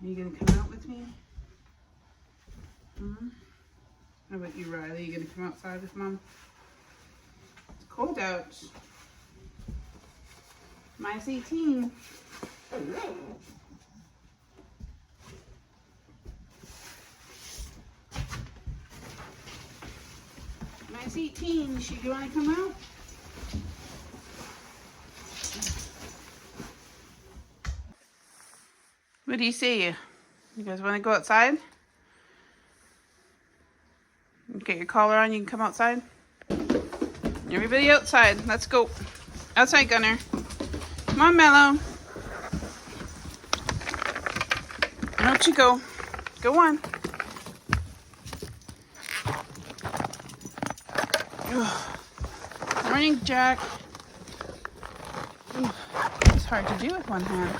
Are you gonna come out with me? Hmm? How about you, Riley? You gonna come outside with Mom? It's cold out. Minus 18. Minus 18. Do you want to come out? What do you say? You guys want to go outside? Get your collar on, you can come outside. Everybody outside. Let's go. Outside, Gunner. Come on, Mellow. Out you go. Go on. Morning, Jack. It's hard to do with one hand.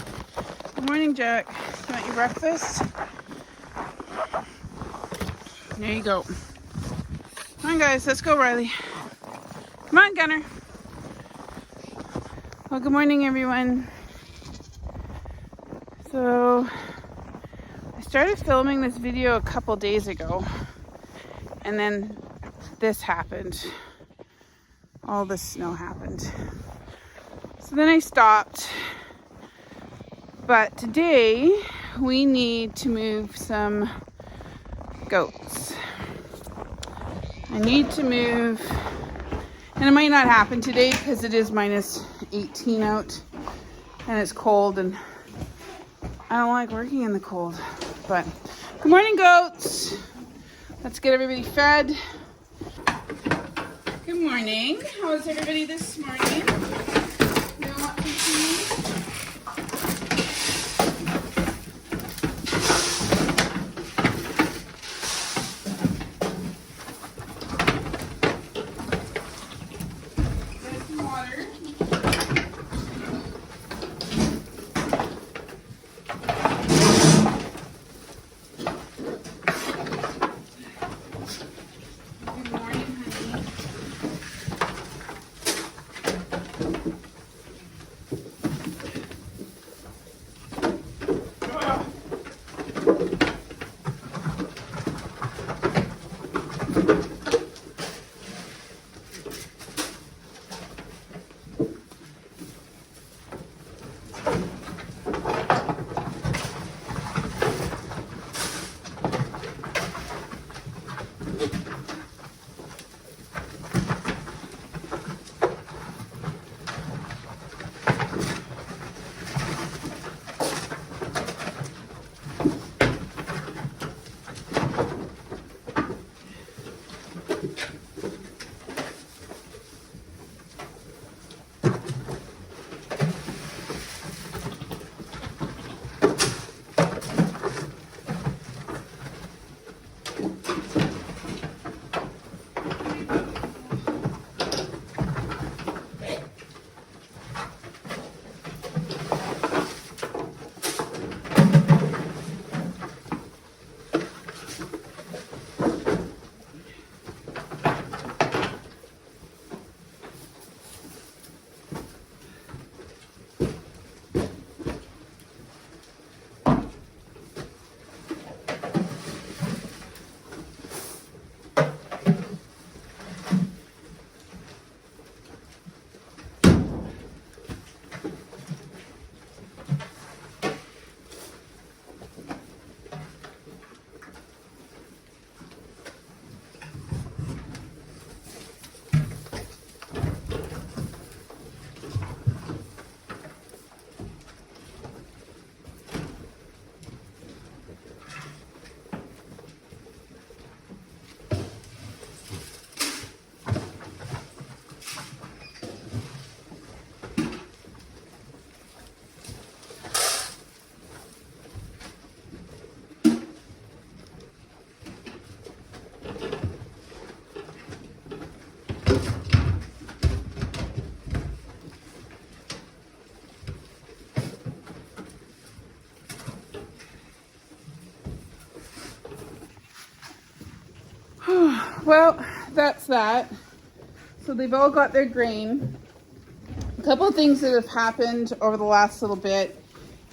Good morning, Jack. You want your breakfast? There you go. Come on, guys. Let's go, Riley. Come on, Gunner. Well, good morning, everyone. So, I started filming this video a couple days ago, and then this happened. All this snow happened. So then I stopped. But today, we need to move some goats. I need to move, and it might not happen today because it is minus 18 out and it's cold, and I don't like working in the cold. But good morning, goats. Let's get everybody fed. Good morning. How is everybody this morning? You know what to see? There's some water. Good morning, honey. Well, that's that. So they've all got their grain. A couple of things that have happened over the last little bit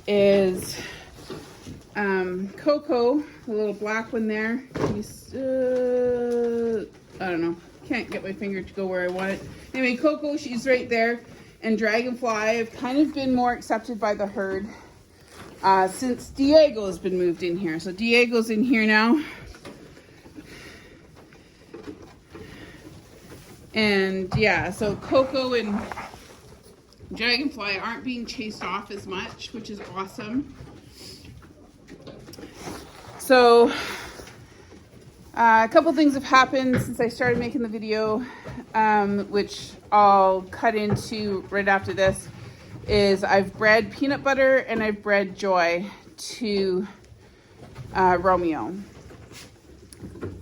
is Coco, the little black one there, he's, I don't know, can't get my finger to go where I want it. Anyway, Coco, she's right there. And Dragonfly, I've kind of been more accepted by the herd since Diego has been moved in here. So Diego's in here now. And yeah, so Coco and Dragonfly aren't being chased off as much, which is awesome. So a couple things have happened since I started making the video, which I'll cut into right after this, is I've bred Peanut Butter and I've bred Joy to Romeo.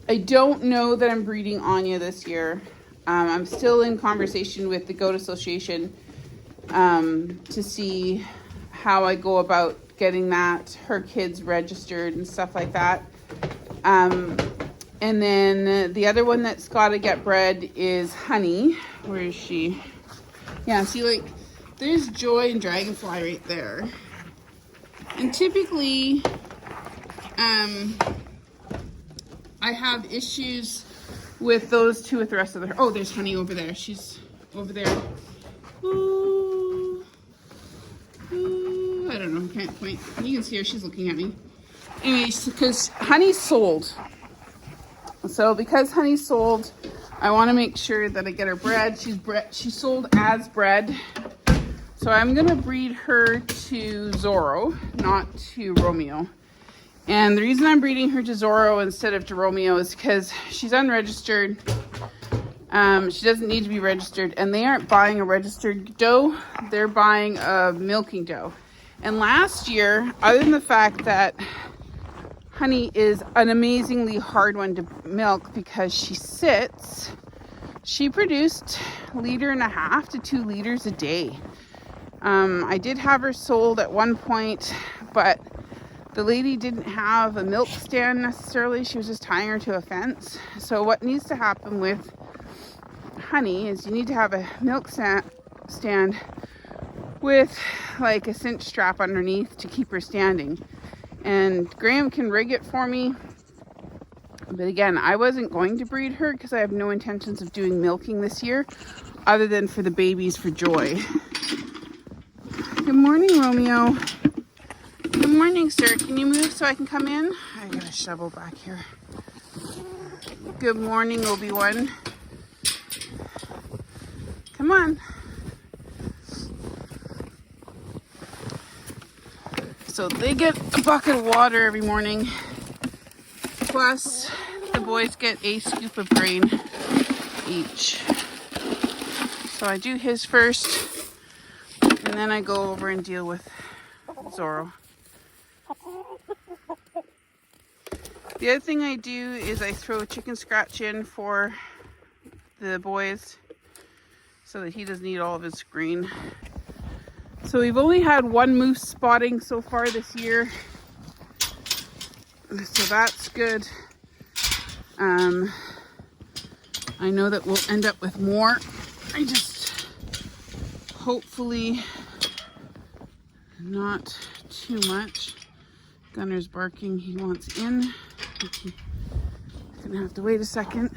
I don't know that I'm breeding Anya this year. I'm still in conversation with the Goat Association to see how I go about getting her kids registered and stuff like that. And then the other one that's got to get bred is Honey. Where is she? Yeah, see, like, there's Joy and Dragonfly right there. And typically, I have issues with those two with the rest of the herd. Oh, there's Honey over there. She's over there. Ooh. Ooh. I don't know. Can't point. You can see her. She's looking at me. Anyways, because Honey's sold. So because Honey's sold, I want to make sure that I get her bred. She's sold as bred. So I'm going to breed her to Zorro, not to Romeo. And the reason I'm breeding her to Zorro instead of to Romeo is because she's unregistered. She doesn't need to be registered. And they aren't buying a registered doe. They're buying a milking doe. And last year, other than the fact that Honey is an amazingly hard one to milk because she sits, she produced 1.5 to 2 liters a day. I did have her sold at one point, but the lady didn't have a milk stand necessarily. She was just tying her to a fence. So what needs to happen with Honey is you need to have a milk stand with like a cinch strap underneath to keep her standing. And Graham can rig it for me. But again, I wasn't going to breed her because I have no intentions of doing milking this year other than for the babies for Joy. Good morning, Romeo. Good morning, sir. Can you move so I can come in? I got a shovel back here. Good morning, Obi-Wan. Come on. So they get a bucket of water every morning. Plus, the boys get a scoop of grain each. So I do his first, and then I go over and deal with Zorro. The other thing I do is I throw a chicken scratch in for the boys so that he doesn't eat all of his grain. So we've only had one moose spotting so far this year. So that's good. I know that we'll end up with more. I just hopefully not too much. Gunner's barking, he wants in. He's gonna have to wait a second.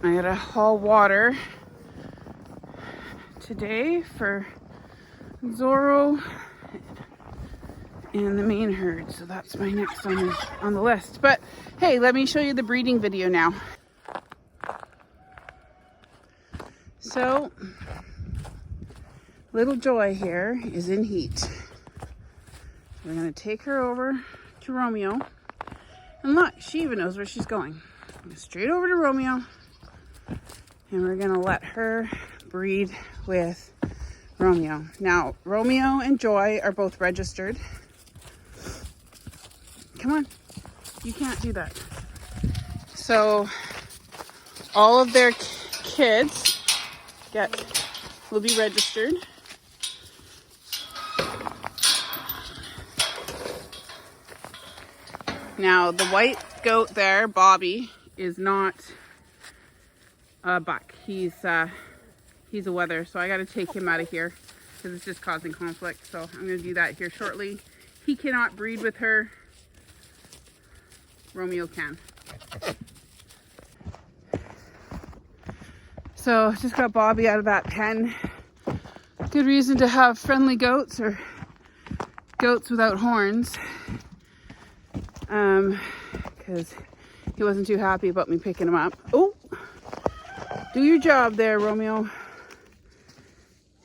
I gotta haul water today for Zorro and the main herd, so that's my next on the list. But hey, let me show you the breeding video now. So little Joy here is in heat. We're gonna take her over to Romeo, and look, she even knows where she's going. Straight over to Romeo, and we're gonna let her breed with Romeo. Now, Romeo and Joy are both registered. Come on, you can't do that. So all of their kids will be registered. Now, the white goat there, Bobby, is not a buck. He's a wether, so I got to take him out of here. because it's just causing conflict. So I'm going to do that here shortly. He cannot breed with her. Romeo can. So just got Bobby out of that pen. Good reason to have friendly goats, or goats without horns. Because he wasn't too happy about me picking him up. Oh, do your job there, Romeo.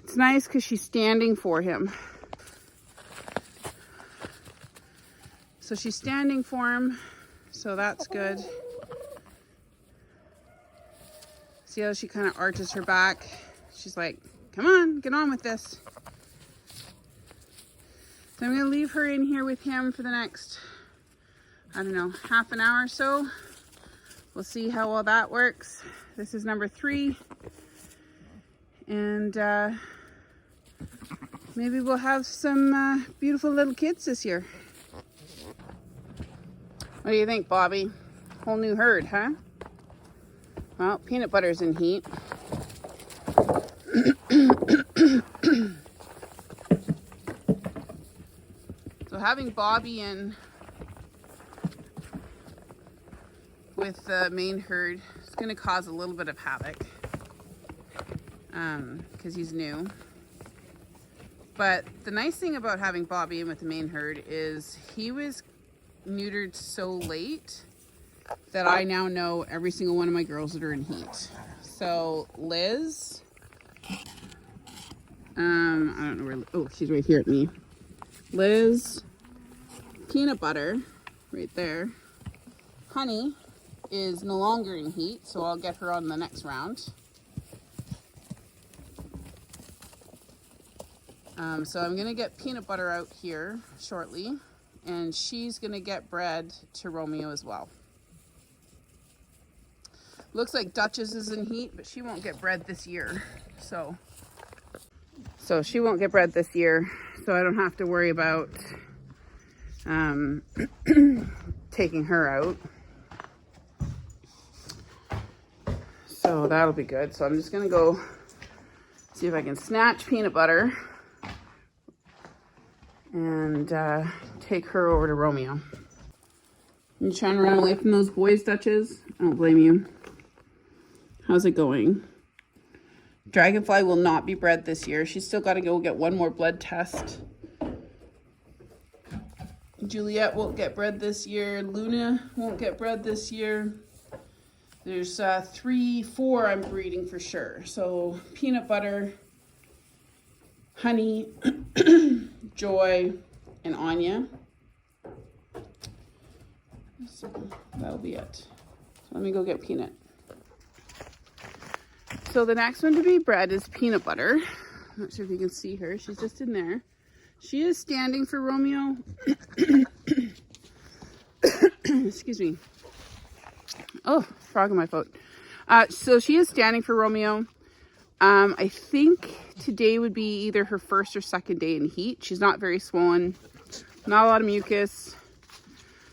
It's nice because she's standing for him. So she's standing for him, so that's good. See how she kind of arches her back? She's like, come on, get on with this. So I'm gonna leave her in here with him for the next, I don't know, half an hour or so. We'll see how well that works. This is number 3. And maybe we'll have some beautiful little kids this year. What do you think, Bobby? Whole new herd, huh? Well, peanut butter's in heat. So having Bobby in with the main herd is going to cause a little bit of havoc because he's new. But the nice thing about having Bobby in with the main herd is he was neutered so late that I now know every single one of my girls that are in heat. So Liz, I don't know where, oh, she's right here at me. Liz, Peanut Butter, right there. Honey is no longer in heat, so I'll get her on the next round. So I'm gonna get Peanut Butter out here shortly, and she's gonna get bred to Romeo as well. Looks like Duchess is in heat, but she won't get bred this year. So she won't get bred this year, so I don't have to worry about taking her out. So that'll be good. So I'm just gonna go see if I can snatch Peanut Butter and take her over to Romeo. You trying to run away from those boys, Duchess? I don't blame you. How's it going? Dragonfly will not be bred this year. She's still got to go get one more blood test. Juliet won't get bred this year. Luna won't get bred this year. There's 3, 4 I'm breeding for sure. So Peanut Butter, Honey, Joy, and Anya. So that'll be it. So let me go get Peanut. So the next one to be bred is Peanut Butter. I'm not sure if you can see her. She's just in there. She is standing for Romeo. Excuse me. Oh, frog in my throat. So she is standing for Romeo. I think today would be either her first or second day in heat. She's not very swollen. Not a lot of mucus.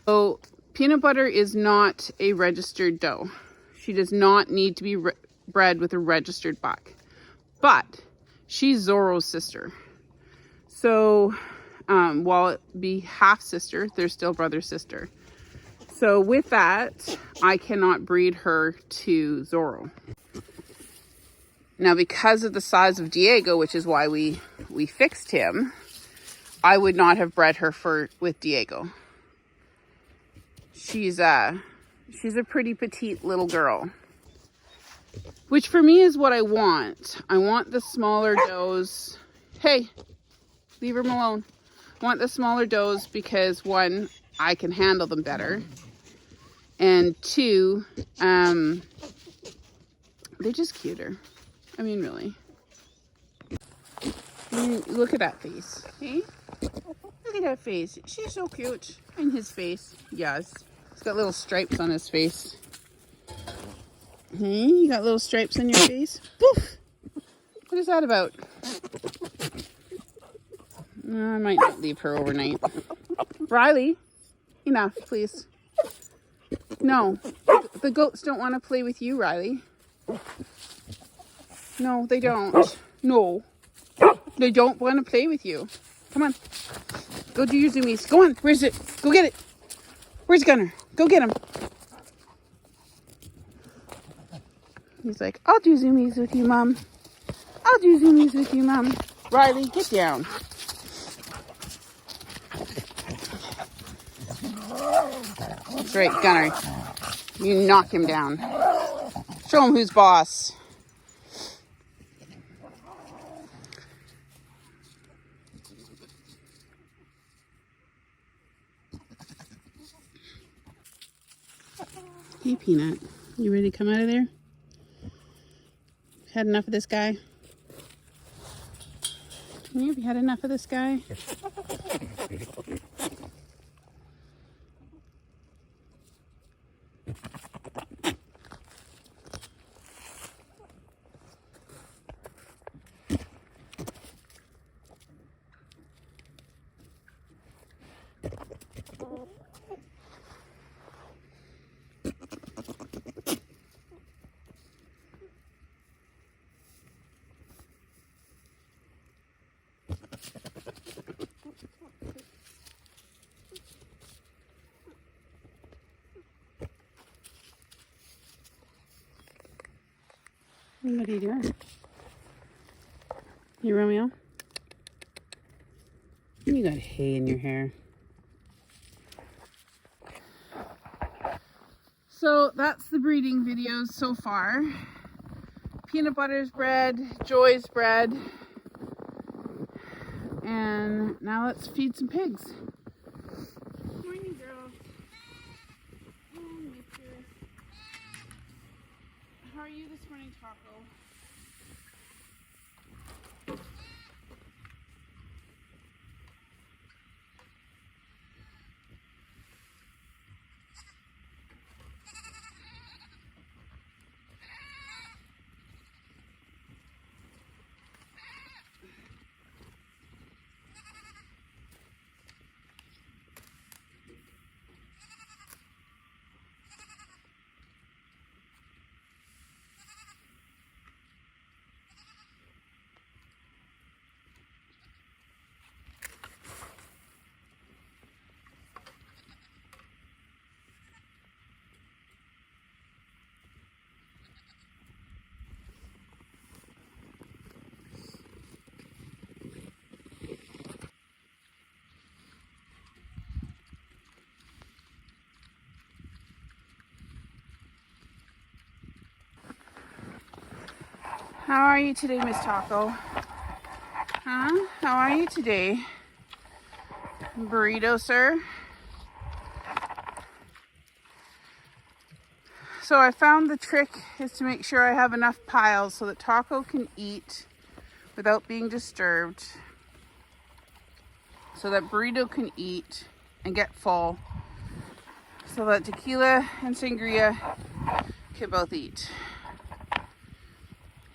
So Peanut Butter is not a registered doe. She does not need to be bred with a registered buck. But she's Zorro's sister. So while it be half sister, they're still brother sister. So with that, I cannot breed her to Zorro. Now, because of the size of Diego, which is why we fixed him, I would not have bred her with Diego. She's a pretty petite little girl, which for me is what I want. I want the smaller does. Hey, leave her alone. I want the smaller does because 1, I can handle them better, and 2, they're just cuter. I mean, really. Look at that face. Hey? Look at that face. She's so cute. And his face. Yes. He's got little stripes on his face. Hey, you got little stripes on your face? Poof! What is that about? I might not leave her overnight. Riley, enough, please. No. The goats don't want to play with you, Riley. No, they don't. No. They don't want to play with you. Come on. Go do your zoomies. Go on. Where's it? Go get it. Where's Gunner? Go get him. He's like, I'll do zoomies with you, Mom. I'll do zoomies with you, Mom. Riley, get down. That's right, Gunner. You knock him down. Show him who's boss. Hey, Peanut. You ready to come out of there? Had enough of this guy? Come here, have you had enough of this guy? What are you doing? Hey, Romeo? You got hay in your hair. So that's the breeding videos so far. Peanut Butter's bred, Joy's bred, and now let's feed some pigs. Morning, girl. Oh, mister. How are you this morning, Taco? How are you today, Miss Taco? Huh? How are you today? Burrito, sir? So I found the trick is to make sure I have enough piles so that Taco can eat without being disturbed. So that Burrito can eat and get full. So that Tequila and Sangria can both eat.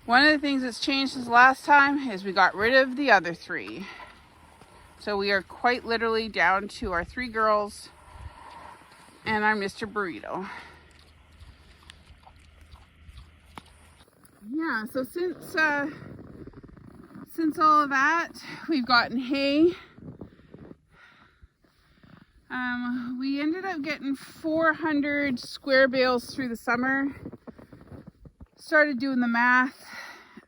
One of the things that's changed since last time is we got rid of the other three. So we are quite literally down to our 3 girls and our Mr. Burrito. Yeah, so since all of that, we've gotten hay. We ended up getting 400 square bales through the summer. Started doing the math.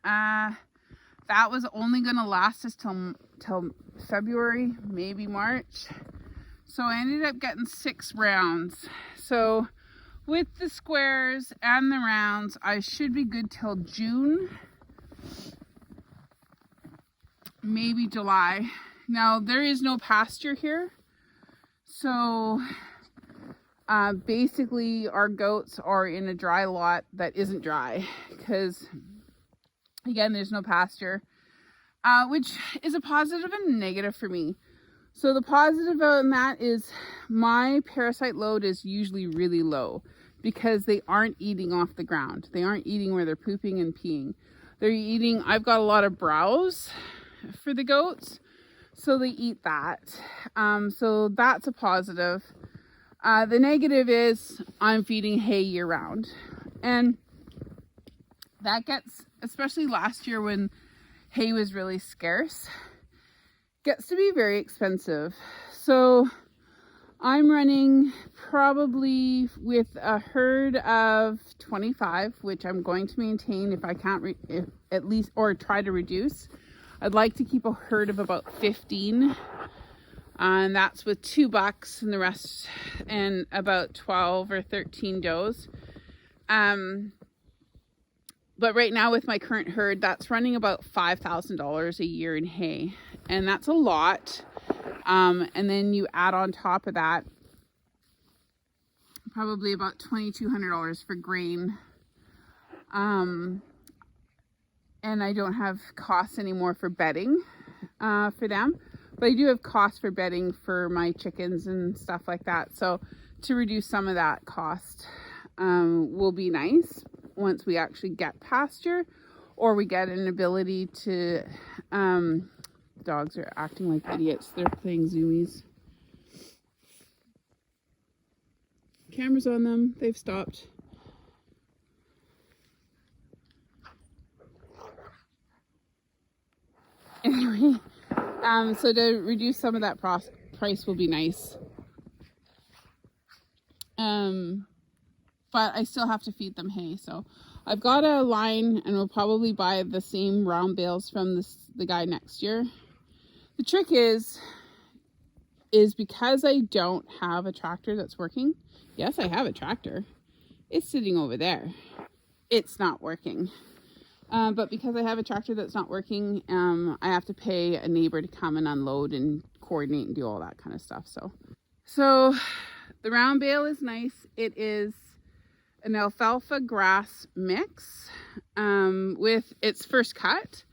That was only going to last us till February, maybe March. So I ended up getting 6 rounds. So with the squares and the rounds, I should be good till June, maybe July. Now there is no pasture here. So basically our goats are in a dry lot that isn't dry because again, there's no pasture, which is a positive and a negative for me. So the positive on that is my parasite load is usually really low because they aren't eating off the ground. They aren't eating where they're pooping and peeing. They're eating, I've got a lot of browse for the goats, so they eat that. So that's a positive. The negative is I'm feeding hay year round. And that gets, especially last year when hay was really scarce. Gets to be very expensive. So I'm running probably with a herd of 25, which I'm going to maintain if I can't at least, or try to reduce. I'd like to keep a herd of about 15, and that's with 2 bucks and the rest, and about 12 or 13 does. But right now with my current herd, that's running about $5,000 a year in hay, and that's a lot. And then you add on top of that probably about $2,200 for grain. And I don't have costs anymore for bedding for them, but I do have costs for bedding for my chickens and stuff like that. So to reduce some of that cost will be nice once we actually get pasture, or we get an ability to dogs are acting like idiots. They're playing zoomies. Camera's on them. They've stopped. Anyway, so to reduce some of that price will be nice. But I still have to feed them hay. So I've got a line, and we'll probably buy the same round bales from the guy next year. The trick is because I don't have a tractor that's working. Yes, I have a tractor. It's sitting over there. It's not working. But because I have a tractor that's not working, I have to pay a neighbor to come and unload and coordinate and do all that kind of stuff. So the round bale is nice. It is an alfalfa grass mix with its first cut,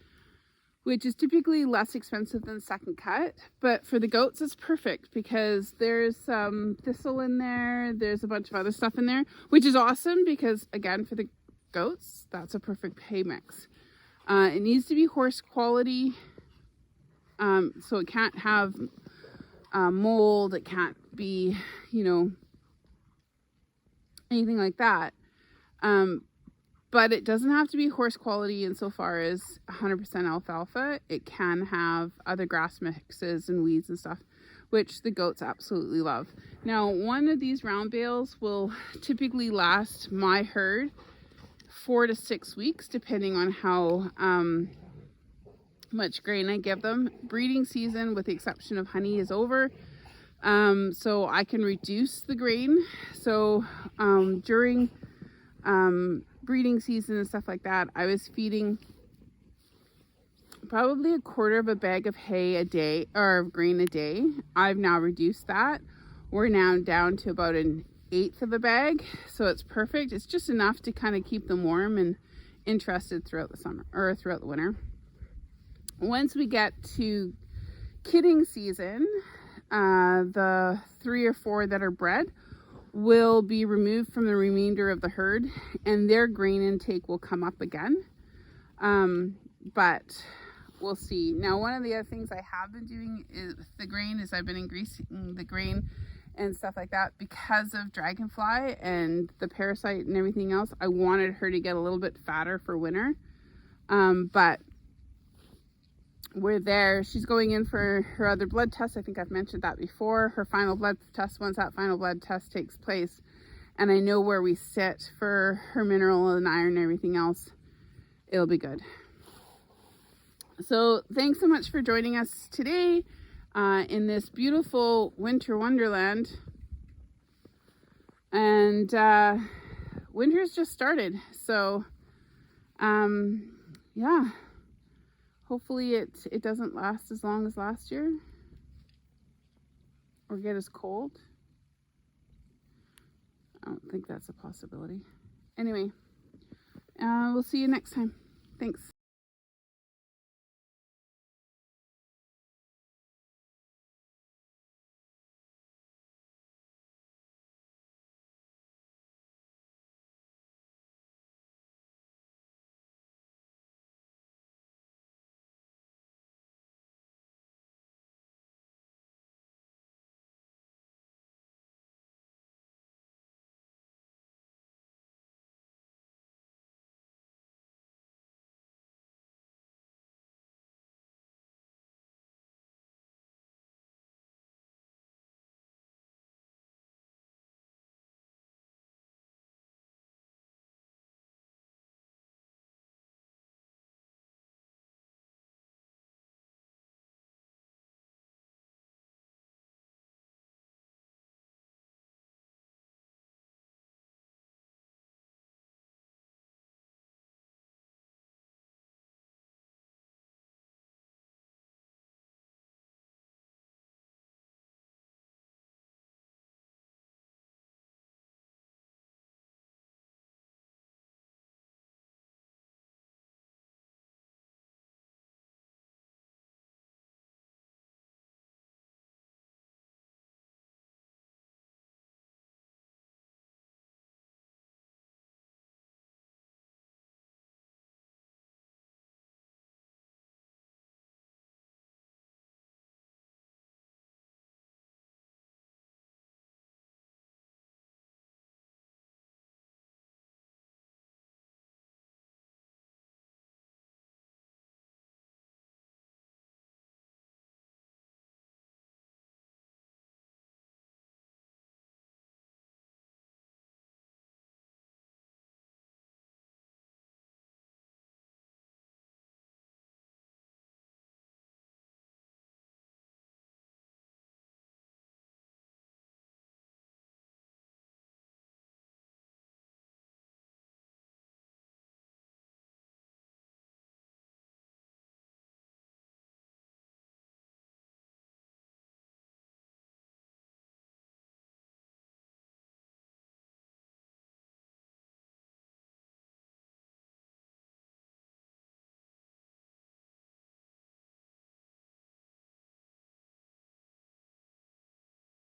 which is typically less expensive than second cut. But for the goats, it's perfect because there's some thistle in there. There's a bunch of other stuff in there, which is awesome because, again, for the goats, that's a perfect hay mix. It needs to be horse quality, so it can't have mold. It can't be, anything like that. But it doesn't have to be horse quality insofar as 100% alfalfa. It can have other grass mixes and weeds and stuff, which the goats absolutely love. Now, one of these round bales will typically last my herd 4 to 6 weeks, depending on how much grain I give them. Breeding season, with the exception of honey, is over. So I can reduce the grain. So during breeding season and stuff like that, I was feeding probably 1/4 of a bag of hay a day, or of grain a day. I've now reduced that. We're now down to about 1/8 of a bag, so it's perfect. It's just enough to kind of keep them warm and interested throughout the summer, or throughout the winter. Once we get to kidding season, the 3 or 4 that are bred will be removed from the remainder of the herd, and their grain intake will come up again. But we'll see. Now, one of the other things I have been doing is the grain is I've been increasing the grain and stuff like that because of dragonfly and the parasite and everything else. I wanted her to get a little bit fatter for winter. But we're there. She's going in for her other blood test. I think I've mentioned that before. Her final blood test, once that final blood test takes place, and I know where we sit for her mineral and iron and everything else, it'll be good. So thanks so much for joining us today in this beautiful winter wonderland. And winter's just started. So yeah. Hopefully it doesn't last as long as last year or get as cold. I don't think that's a possibility. Anyway, we'll see you next time. Thanks.